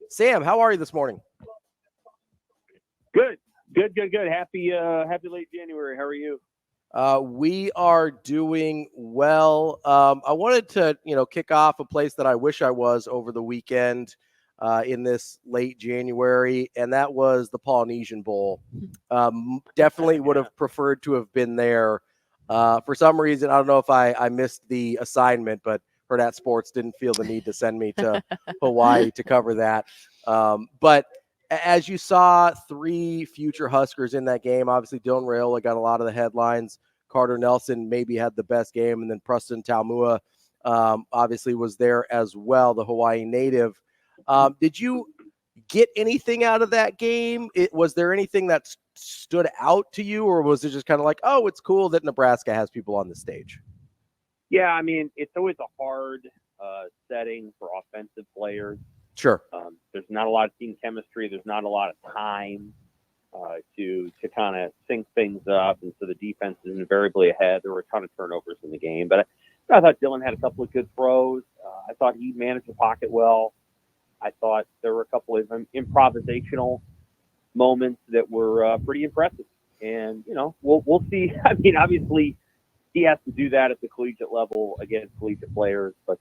Sam, how are you this morning? Good. Happy late January. How are you? We are doing well. I wanted to, kick off a place that I wish I was over the weekend in this late January, and that was the Polynesian Bowl. Definitely would have preferred to have been there. For some reason, I don't know if I missed the assignment, but Hurrdat Sports didn't feel the need to send me to Hawaii to cover that. But as you saw, 3 future Huskers in that game. Obviously, Dylan Raiola got a lot of the headlines. Carter Nelson maybe had the best game, and then Preston Taumua obviously was there as well, the Hawaii native. Did you get anything out of that game? Was there anything that stood out to you, or was it just kind of like, oh, it's cool that Nebraska has people on the stage? Yeah, I mean, it's always a hard setting for offensive players. Sure. There's not a lot of team chemistry. There's not a lot of time to kind of sync things up, and so the defense is invariably ahead. There were a ton of turnovers in the game, but I thought Dylan had a couple of good throws. I thought he managed the pocket well. I thought there were a couple of improvisational moments that were pretty impressive, and we'll see. I mean, obviously, he has to do that at the collegiate level against collegiate players, but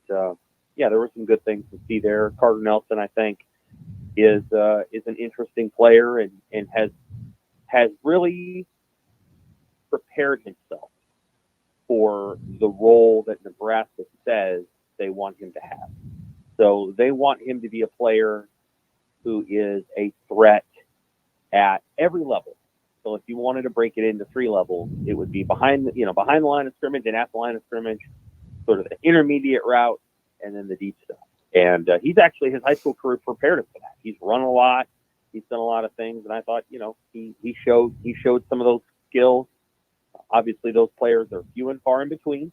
yeah, there were some good things to see there. Carter Nelson, I think, is an interesting player and has really prepared himself for the role that Nebraska says they want him to have. So they want him to be a player who is a threat at every level. So if you wanted to break it into 3 levels, it would be behind the line of scrimmage and at the line of scrimmage, sort of the intermediate route, and then the deep stuff. And he's actually, his high school career prepared him for that. He's run a lot. He's done a lot of things. And I thought, he showed some of those skills. Obviously, those players are few and far in between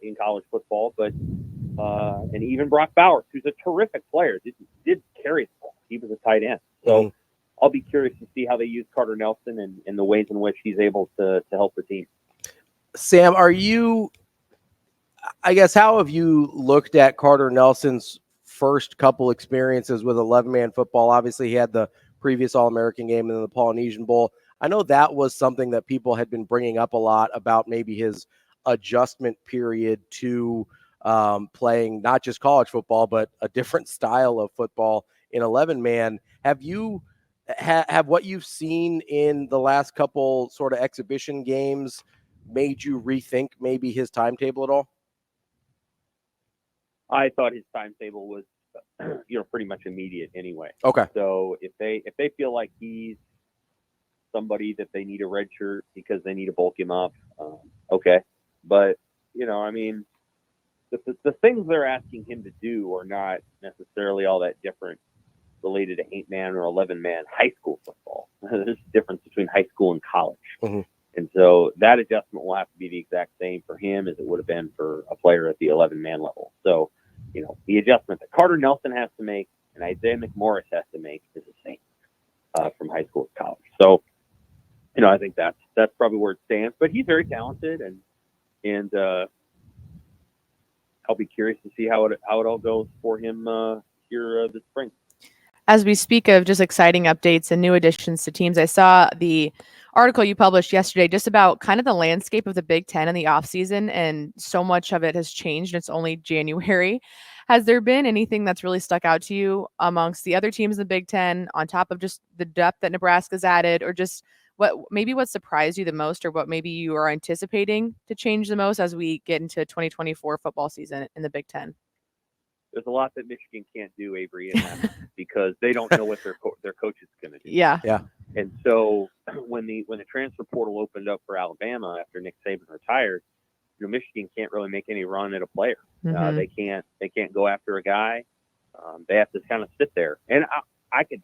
in college football. But and even Brock Bowers, who's a terrific player, did carry the ball. He was a tight end. So I'll be curious to see how they use Carter Nelson and the ways in which he's able to help the team. Sam, how have you looked at Carter Nelson's first couple experiences with 11-man football? Obviously, he had the previous All-American game and then the Polynesian Bowl. I know that was something that people had been bringing up a lot about maybe his adjustment period to playing not just college football, but a different style of football in 11-man. Have what you've seen in the last couple sort of exhibition games made you rethink maybe his timetable at all? I thought his timetable was, pretty much immediate anyway. Okay. So if they feel like he's somebody that they need a red shirt because they need to bulk him up, okay. But I mean, the things they're asking him to do are not necessarily all that different related to 8-man or 11-man high school football. There's a difference between high school and college. Mm-hmm. And so that adjustment will have to be the exact same for him as it would have been for a player at the 11-man level. So, the adjustment that Carter Nelson has to make and Isaiah McMorris has to make is the same from high school to college. So, I think that's probably where it stands. But he's very talented, and I'll be curious to see how it all goes for him here this spring. As we speak of just exciting updates and new additions to teams, I saw the article you published yesterday just about kind of the landscape of the Big Ten in the offseason, and so much of it has changed. It's only January. Has there been anything that's really stuck out to you amongst the other teams in the Big Ten on top of just the depth that Nebraska's added, or just what surprised you the most, or what maybe you are anticipating to change the most as we get into 2024 football season in the Big Ten? There's a lot that Michigan can't do, Avery, in that because they don't know what their coach is going to do. Yeah. And so when the transfer portal opened up for Alabama after Nick Saban retired, Michigan can't really make any run at a player. Mm-hmm. They can't go after a guy. They have to kind of sit there. And I think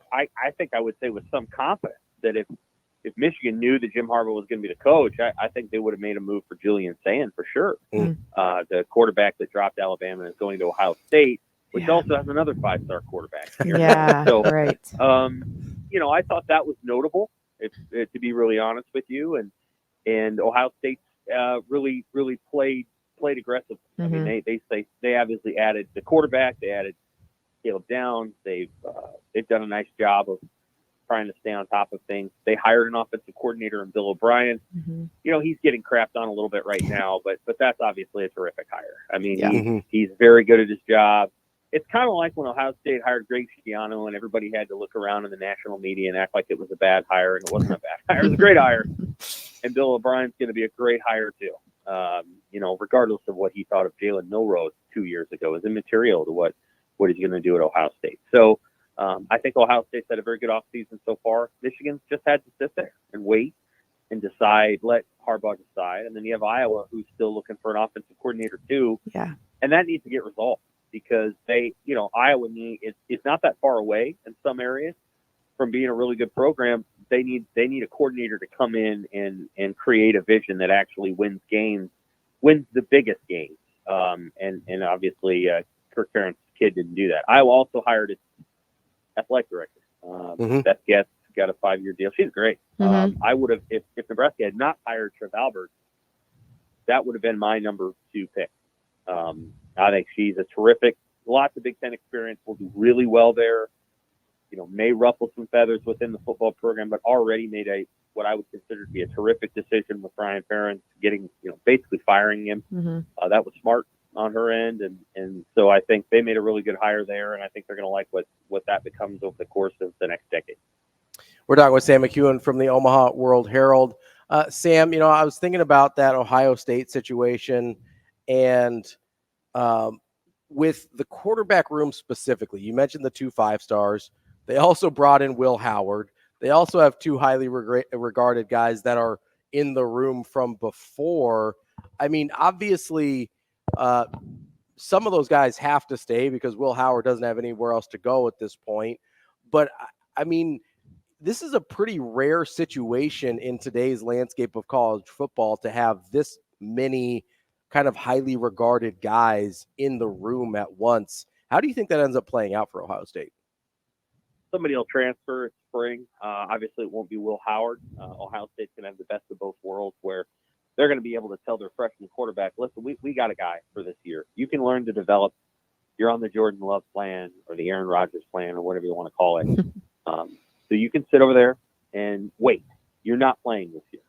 I would say with some confidence that if Michigan knew that Jim Harbaugh was going to be the coach, I think they would have made a move for Julian Sand for sure. Mm-hmm. The quarterback that dropped Alabama is going to Ohio State, which also has another 5-star quarterback. Yeah, so, right. I thought that was notable, to be really honest with you. And Ohio State really played aggressive. Mm-hmm. I mean, they obviously added the quarterback, they added Caleb Downs. They've done a nice job of trying to stay on top of things. They hired an offensive coordinator in Bill O'Brien. Mm-hmm. You know, he's getting crapped on a little bit right now, but that's obviously a terrific hire. I mean, Yeah. he's very good at his job. It's kind of like when Ohio State hired Greg Schiano and everybody had to look around in the national media and act like it was a bad hire, and it wasn't a bad hire. It was a great hire. And Bill O'Brien's going to be a great hire too. You know, regardless of what he thought of Jalen Milroe 2 years ago, is immaterial to what he's going to do at Ohio State. So I think Ohio State's had a very good offseason so far. Michigan's just had to sit there and wait and decide, let Harbaugh decide. And then you have Iowa, who's still looking for an offensive coordinator too. Yeah. And that needs to get resolved because Iowa is not that far away in some areas from being a really good program. They need a coordinator to come in and create a vision that actually wins the biggest games. And obviously Kirk Ferentz' kid didn't do that. Iowa also hired its athletic director. Beth Guest got a 5-year deal. She's great. Mm-hmm. I would have, if Nebraska had not hired Trev Albert, that would have been my number 2 pick. I think she's a terrific, lots of Big Ten experience, will do really well there. You know, may ruffle some feathers within the football program, but already made what I would consider to be a terrific decision with Brian Ferentz getting, basically firing him. Mm-hmm. That was smart on her end. And so I think they made a really good hire there. And I think they're going to like what that becomes over the course of the next decade. We're talking with Sam McKewon from the Omaha World-Herald. Sam, I was thinking about that Ohio State situation and with the quarterback room specifically. You mentioned the 2 5-stars. They also brought in Will Howard. They also have 2 highly regarded guys that are in the room from before. I mean, obviously, some of those guys have to stay because Will Howard doesn't have anywhere else to go at this point. But, I mean, this is a pretty rare situation in today's landscape of college football to have this many kind of highly regarded guys in the room at once. How do you think that ends up playing out for Ohio State? Somebody will transfer in spring. Obviously, it won't be Will Howard. Ohio State's going to have the best of both worlds where they're going to be able to tell their freshman quarterback, listen, we got a guy for this year. You can learn to develop. You're on the Jordan Love plan or the Aaron Rodgers plan or whatever you want to call it. So you can sit over there and wait. You're not playing this year.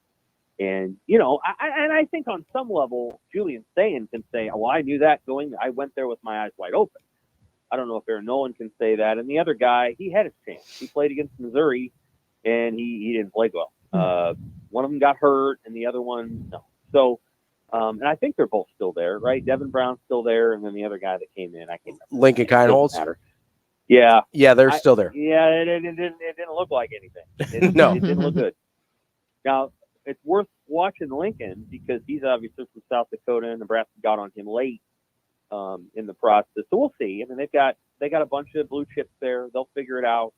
And, I think on some level, Julian Sayin can say, oh, I knew that going. I went there with my eyes wide open. I don't know if Aaron Nolan can say that. And the other guy, he had his chance. He played against Missouri, and he didn't play well. One of them got hurt, and the other one, no. So, and I think they're both still there, right? Devin Brown's still there, and then the other guy that came in, I can't remember. Lincoln Kineholz? Yeah. Yeah, they're still there. Yeah, it didn't look like anything. No. It didn't look good. Now, it's worth watching Lincoln because he's obviously from South Dakota, and Nebraska got on him late in the process. So we'll see. I mean, they got a bunch of blue chips there. They'll figure it out.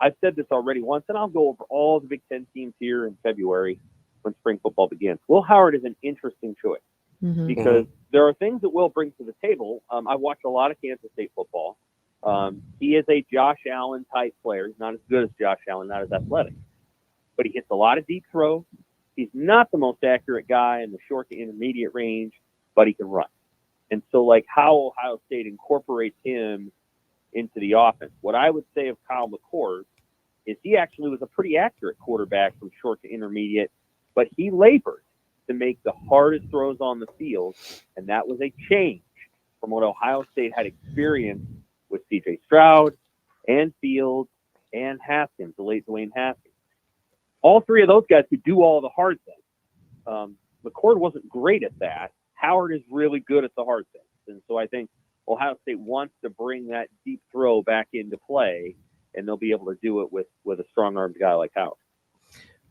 I've said this already once, and I'll go over all the Big Ten teams here in February when spring football begins. Will Howard is an interesting choice because there are things that Will brings to the table. I watched a lot of Kansas State football. He is a Josh Allen type player. He's not as good as Josh Allen, not as athletic, but he hits a lot of deep throws. He's not the most accurate guy in the short to intermediate range, but he can run. And so, like, how Ohio State incorporates him into the offense. What I would say of Kyle McCord is he actually was a pretty accurate quarterback from short to intermediate, but he labored to make the hardest throws on the field, and that was a change from what Ohio State had experienced with C.J. Stroud and Fields and Haskins, the late Dwayne Haskins. All 3 of those guys could do all the hard things. McCord wasn't great at that. Howard is really good at the hard things. And so I think Ohio State wants to bring that deep throw back into play, and they'll be able to do it with a strong-armed guy like Howard.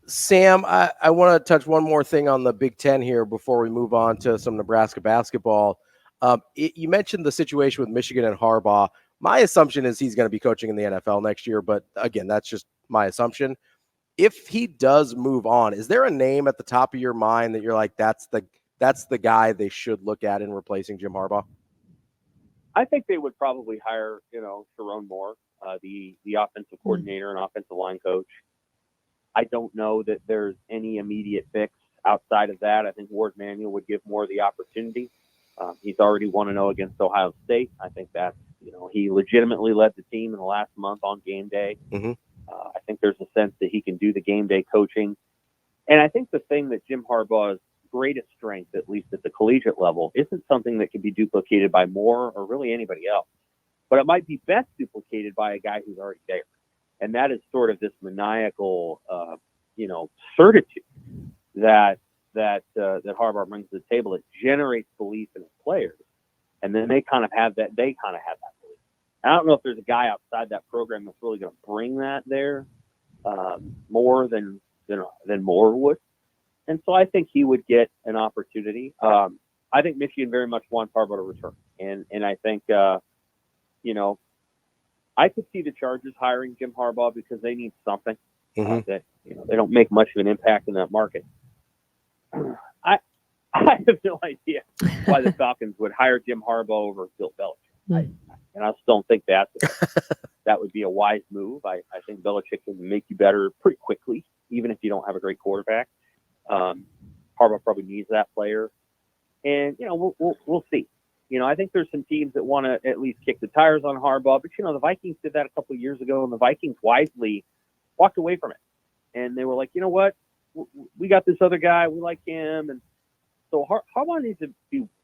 Sam, I want to touch one more thing on the Big Ten here before we move on to some Nebraska basketball. You mentioned the situation with Michigan and Harbaugh. My assumption is he's going to be coaching in the NFL next year, but again, that's just my assumption. If he does move on, is there a name at the top of your mind that you're like, that's the guy they should look at in replacing Jim Harbaugh? I think they would probably hire, Sharon Moore, the offensive coordinator and offensive line coach. I don't know that there's any immediate fix outside of that. I think Ward Manuel would give Moore the opportunity. He's already 1-0 against Ohio State. I think that's he legitimately led the team in the last month on game day. Mm-hmm. I think there's a sense that he can do the game day coaching. And I think the thing that Jim Harbaugh's greatest strength, at least at the collegiate level, isn't something that can be duplicated by Moore or really anybody else. But it might be best duplicated by a guy who's already there. And that is sort of this maniacal, certitude that Harbaugh brings to the table. It generates belief in his players. And then they kind of have that belief. I don't know if there's a guy outside that program that's really going to bring that there more than Moore would. And so I think he would get an opportunity. I think Michigan very much wants Harbaugh to return. And I think, I could see the Chargers hiring Jim Harbaugh because they need something. Mm-hmm. They don't make much of an impact in that market. I have no idea why the Falcons would hire Jim Harbaugh over Bill Belichick. And I still don't think that would be a wise move. I think Belichick can make you better pretty quickly, even if you don't have a great quarterback. Harbaugh probably needs that player, and we'll see. I think there's some teams that want to at least kick the tires on Harbaugh, but the Vikings did that a couple of years ago, and the Vikings wisely walked away from it, and they were like, you know what, we got this other guy, we like him, and so Harbaugh needs to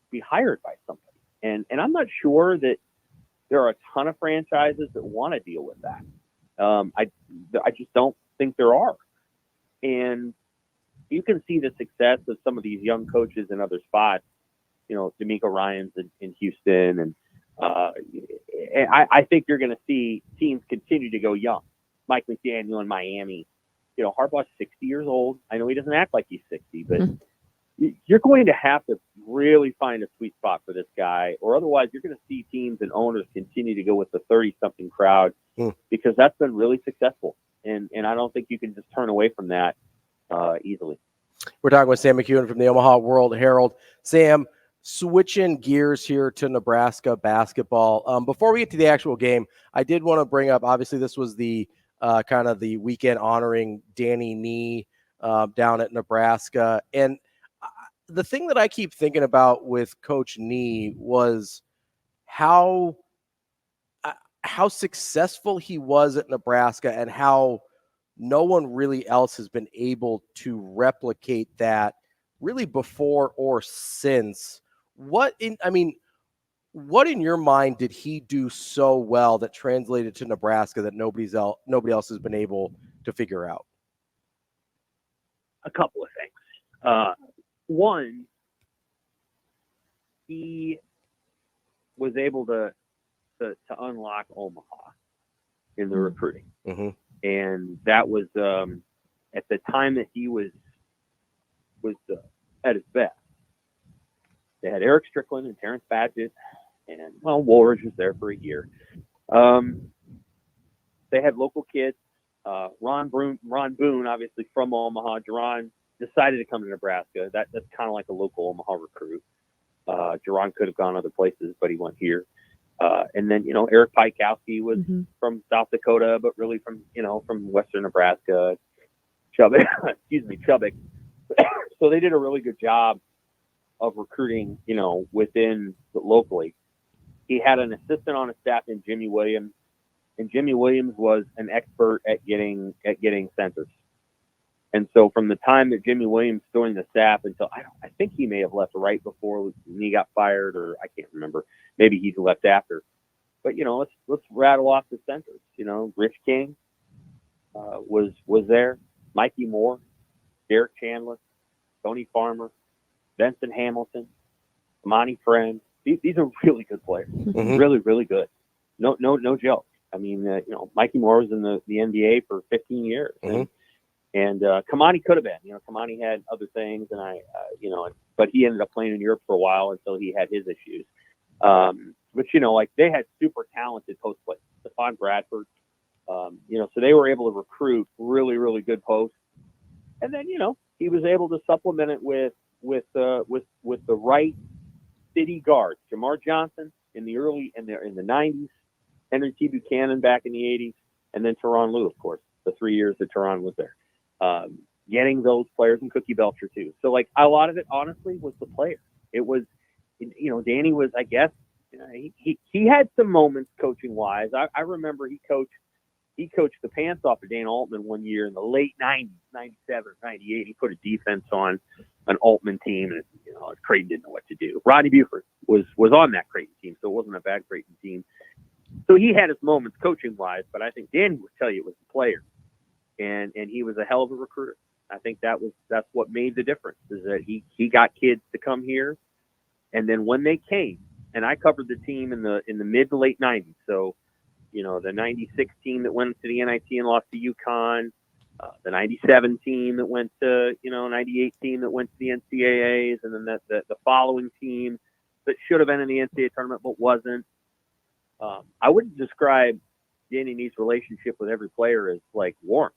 be hired by somebody, and I'm not sure that there are a ton of franchises that want to deal with that. I just don't think there are, and you can see the success of some of these young coaches in other spots. D'Amico Ryans in Houston, and I think you're going to see teams continue to go young. Mike McDaniel in Miami. Harbaugh's 60 years old. I know he doesn't act like he's 60, but you're going to have to really find a sweet spot for this guy, or otherwise you're going to see teams and owners continue to go with the 30-something crowd because that's been really successful. And I don't think you can just turn away from that easily. We're talking with Sam McKewon from the Omaha World-Herald. Sam, switching gears here to Nebraska basketball. Before we get to the actual game, I did want to bring up, obviously this was the kind of the weekend honoring Danny Nee down at Nebraska. And the thing that I keep thinking about with Coach Nee was how successful he was at Nebraska and how no one really else has been able to replicate that really before or since. What in your mind did he do so well that translated to Nebraska that nobody else has been able to figure out? A couple of things. One, he was able to unlock Omaha in the recruiting. Mm-hmm. And that was at the time that he was at his best. They had Eric Strickland and Terrence Badgett, and Woolridge was there for a year. They had local kids. Ron Boone, obviously from Omaha. Jerron decided to come to Nebraska. That's kind of like a local Omaha recruit. Jerron could have gone other places, but he went here. And then, Eric Pikowski was from South Dakota, but really from Western Nebraska. Chubbuck. So they did a really good job of recruiting, within locally. He had an assistant on his staff named Jimmy Williams, and Jimmy Williams was an expert at getting centers. And so from the time that Jimmy Williams joined the staff until I think he may have left right before he got fired, or I can't remember. Maybe he left after. But let's rattle off the centers. Rich King was there, Mikey Moore, Derek Chandler, Tony Farmer, Benson Hamilton, Monty Friend. These are really good players. Mm-hmm. Really, really good. No joke. I mean, Mikey Moore was in the NBA for 15 years. Mm-hmm. And Kamani could have been. Kamani had other things, and but he ended up playing in Europe for a while until he had his issues. But they had super talented post players. Stephon Bradford. So they were able to recruit really, really good posts. And then he was able to supplement it with the right city guards. Jamar Johnson in the 90s, Henry T. Buchanan back in the 80s, and then Teron Lue, of course, the 3 years that Teron was there. Getting those players, and Cookie Belcher, too. So, a lot of it, honestly, was the player. It was, Danny was, I guess, the best player in the country. He was the best player in the country. And he was able to he had some moments coaching wise. I remember he coached the pants off of Dan Altman one year in the late 90s, 97 or 98. He put a defense on an Altman team, and Creighton didn't know what to do. Rodney Buford was on that Creighton team, so it wasn't a bad Creighton team. So he had his moments coaching wise, but I think Danny would tell you it was the player, and he was a hell of a recruiter. I think that's what made the difference, is that he got kids to come here, and then when they came, and I covered the team in the mid to late 90s, so the 96 team that went to the NIT and lost to UConn, the 97 team that went to, 98 team that went to the NCAAs, and then the following team that should have been in the NCAA tournament but wasn't. I wouldn't describe Danny Nee's relationship with every player as like warm.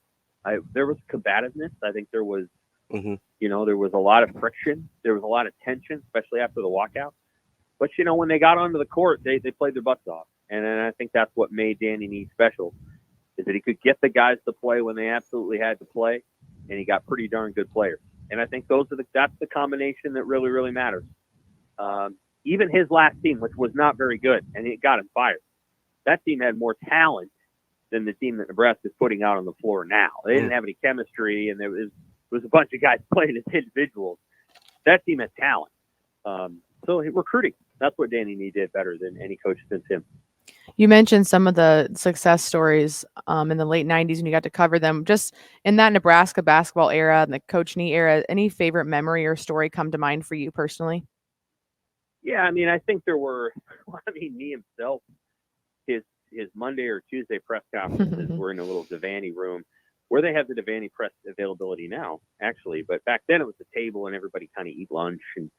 There was combativeness. I think there was, there was a lot of friction. There was a lot of tension, especially after the walkout. But, when they got onto the court, they played their butts off. And I think that's what made Danny Nee special, is that he could get the guys to play when they absolutely had to play, and he got pretty darn good players. And I think that's the combination that really, really matters. Even his last team, which was not very good, and it got him fired. That team had more talent than the team that Nebraska is putting out on the floor now. They didn't have any chemistry, and there was a bunch of guys playing as individuals. That team had talent. So recruiting, that's what Danny Nee did better than any coach since him. You mentioned some of the success stories in the late 90s when you got to cover them. Just in that Nebraska basketball era and the Coach Nee era, any favorite memory or story come to mind for you personally? Yeah, I think there were, Nee himself, his Monday or Tuesday press conferences were in a little Devaney room where they have the Devaney press availability now, actually. But back then it was a table and everybody kind of eat lunch, and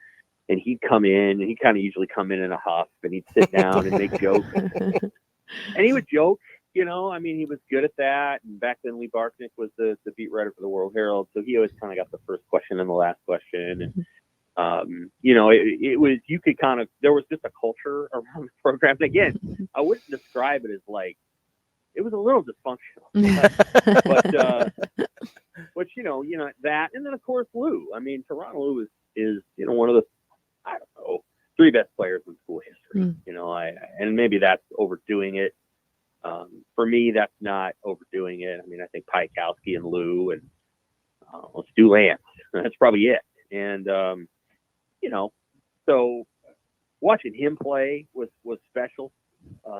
he'd come in, and he'd kind of usually come in a huff, and he'd sit down and make jokes. And he would joke, he was good at that. And back then Lee Barknick was the beat writer for the World-Herald, so he always kind of got the first question and the last question. And it was, you could kind of, there was just a culture around the program. And again, I wouldn't describe it as like, it was a little dysfunctional, but that, and then of course Lou. Toronto Lou is one of the, I don't know, 3 best players in school history. And maybe that's overdoing it. For me, that's not overdoing it. I think Piakowski and Lou, and let's do Lance. That's probably it. And so watching him play was special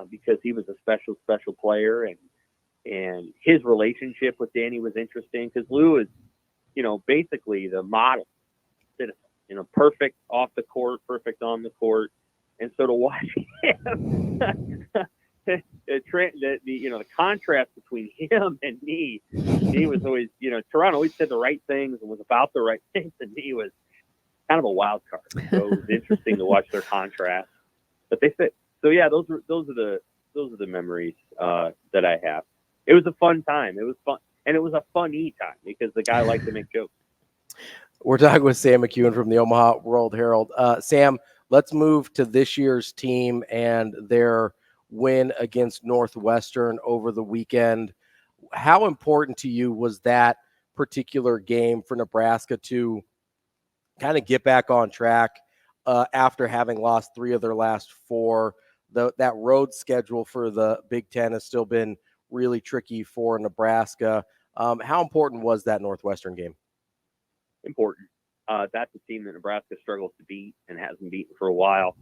because he was a special player, and his relationship with Danny was interesting because Lou is, basically the model citizen. Perfect off the court, perfect on the court. And so to watch him, the contrast between him and Nee was always, Toronto always said the right things and was about the right things, and Nee was kind of a wild card. So it was interesting to watch their contrast, but they fit. So yeah, those are the memories that I have. It was a fun time. It was fun, and it was a funny time because the guy liked to make jokes. We're talking with Sam McKewon from the Omaha World-Herald. Sam, let's move to this year's team and their win against Northwestern over the weekend. How important to you was that particular game for Nebraska to kind of get back on track after having lost 3 of their last 4? That road schedule for the Big Ten has still been really tricky for Nebraska. How important was that Northwestern game? Important. That's a team that Nebraska struggles to beat and hasn't beaten for a while.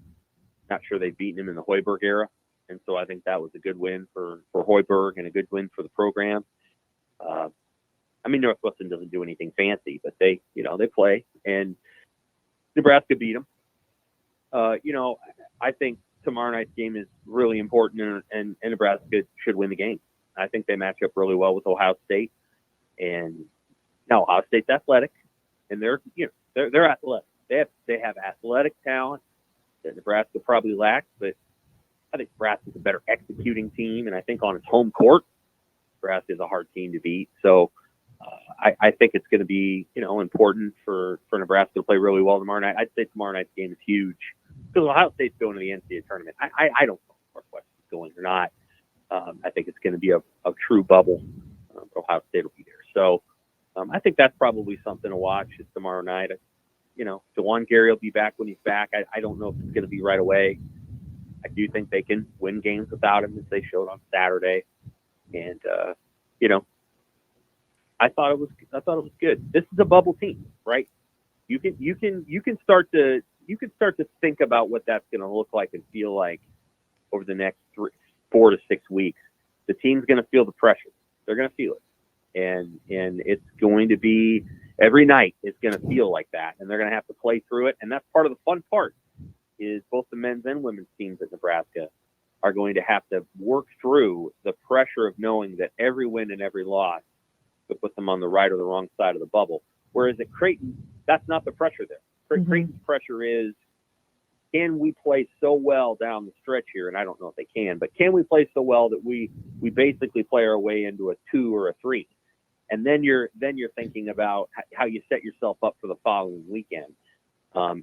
Not sure they've beaten them in the Hoiberg era. And so I think that was a good win for Hoiberg and a good win for the program. Northwestern doesn't do anything fancy, but they play, and Nebraska beat them. I think tomorrow night's game is really important, and Nebraska should win the game. I think they match up really well with Ohio State, and now Ohio State's athletic, and they're athletic. They have athletic talent that Nebraska probably lacks, but I think Nebraska's a better executing team, and I think on its home court, Nebraska is a hard team to beat. So I think it's going to be, important for Nebraska to play really well tomorrow night. I'd say tomorrow night's game is huge because Ohio State's going to the NCAA tournament. I don't know if Northwestern's going or not. I think it's going to be a true bubble. Ohio State will be there. So I think that's probably something to watch is tomorrow night. DeJuan Gary will be back when he's back. I don't know if it's going to be right away. I do think they can win games without him, as they showed on Saturday. And you know, I thought it was good. This is a bubble team, right? You can start to think about what that's going to look like and feel like over the next 4 to 6 weeks. The team's going to feel the pressure. They're going to feel it, and it's going to be every night. It's going to feel like that, and they're going to have to play through it. And that's part of the fun part. Is both the men's and women's teams at Nebraska are going to have to work through the pressure of knowing that every win and every loss could put them on the right or the wrong side of the bubble. Whereas at Creighton, that's not the pressure there. Creighton's pressure is, can we play so well down the stretch here? And I don't know if they can, but can we play so well that we basically play our way into a 2 or a 3? And then you're thinking about how you set yourself up for the following weekend.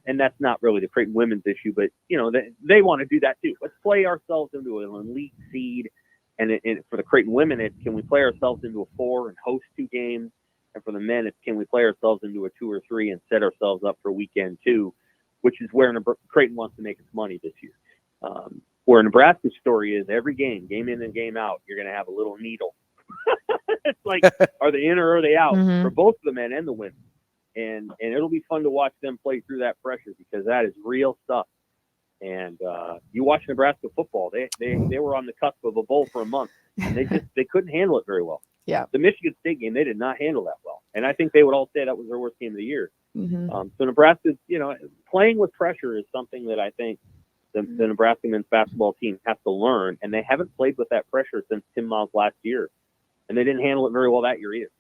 And that's not really the Creighton women's issue, but you know they want to do that too. Let's play ourselves into an elite seed, and for the Creighton women, it's can we play ourselves into a 4 and host 2 games, and for the men, it's can we play ourselves into a 2 or 3 and set ourselves up for weekend 2, which is where Creighton wants to make its money this year. Where Nebraska's story is every game in and game out, you're going to have a little needle. It's like, are they in or are they out for both the men and the women? And it'll be fun to watch them play through that pressure because that is real stuff. And you watch Nebraska football; they were on the cusp of a bowl for a month, and they couldn't handle it very well. Yeah, the Michigan State game they did not handle that well, and I think they would all say that was their worst game of the year. So Nebraska's playing with pressure is something that I think the Nebraska men's basketball team has to learn, and they haven't played with that pressure since Tim Miles last year, and they didn't handle it very well that year either.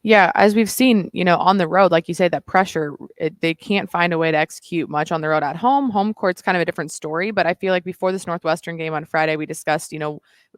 Yeah, as we've seen, on the road, like you say, that pressure, they can't find a way to execute much on the road. At home court's kind of a different story, but I feel like before this Northwestern game on Friday, we discussed,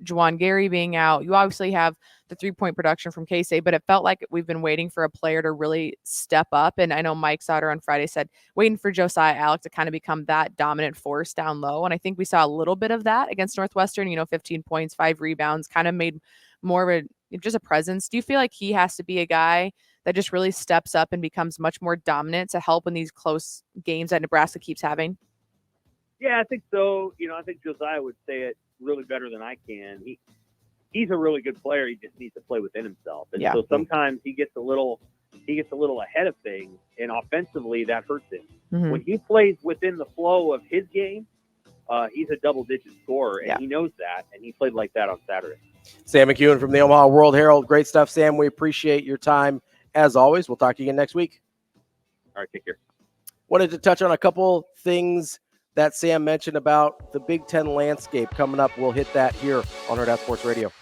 Juwan Gary being out. You obviously have the 3-point production from K-State, but it felt like we've been waiting for a player to really step up. And I know Mike Sauter on Friday said, waiting for Josiah Alec to kind of become that dominant force down low. And I think we saw a little bit of that against Northwestern, 15 points, 5 rebounds, kind of made more of just a presence. Do you feel like he has to be a guy that just really steps up and becomes much more dominant to help in these close games that Nebraska keeps having? Yeah, I think so. I think Josiah would say it really better than I can. He's a really good player. He just needs to play within himself. And so sometimes he gets a little ahead of things, and offensively that hurts him. When he plays within the flow of his game, he's a double-digit scorer, and he knows that, and he played like that on Saturday. Sam McKewon from the Omaha World-Herald. Great stuff, Sam. We appreciate your time as always. We'll talk to you again next week. All right, take care. Wanted to touch on a couple things that Sam mentioned about the Big Ten landscape coming up. We'll hit that here on Hurrdat Sports Radio.